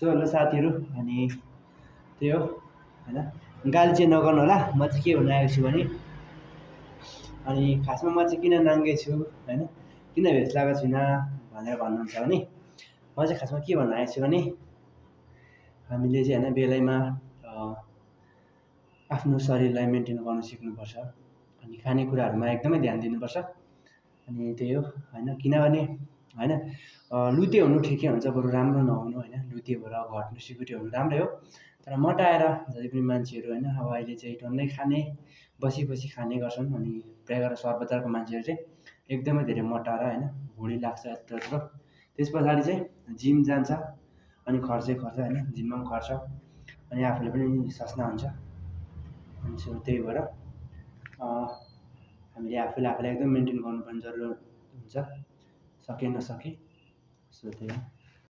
So hello साथीहरू, अनि त्यही हो होइन, गाली चाहिँ नगर्नु होला। म चाहिँ के भन्न आएको छु भने, अनि खासमा म चाहिँ किन नाङ्गे छु होइन, किन भेष लगाएको छुइनँ भनेर भन्नुहुन्छ भने, म चाहिँ खासमा के भन्न आएको छु भने, हामीले चाहिँ होइन बेलैमा आफ्नो शरीरलाई मेन्टेन गर्नु सिक्नुपर्छ। अनि खानेकुराहरूमा एकदमै ध्यान दिनुपर्छ। अनि त्यही हो होइन, किनभने होइन लुते हुनु ठिकै हुन्छ, बरु राम्रो नहुनु होइन। लुते भएर घट्नु सिकुटे हुनु राम्रै हो, तर मोटाएर जति पनि मान्छेहरू होइन अब अहिले चाहिँ टन्नै खाने बसी खाने गर्छन्। अनि प्रायः गरेर सहर बजारको मान्छेहरू चाहिँ एकदमै धेरै मोटाएर होइन भुँडी लाग्छ यत्रो। त्यस पछाडि चाहिँ जिम जान्छ, अनि खर्चै खर्च होइन, जिममा पनि खर्च, अनि आफूले पनि सस्ता हुन्छ। अनि सो त्यही भएर हामीले आफूलाई एकदम मेन्टेन गर्नुपर्ने जरुरत हुन्छ, सके नसके। सो त्यही हो।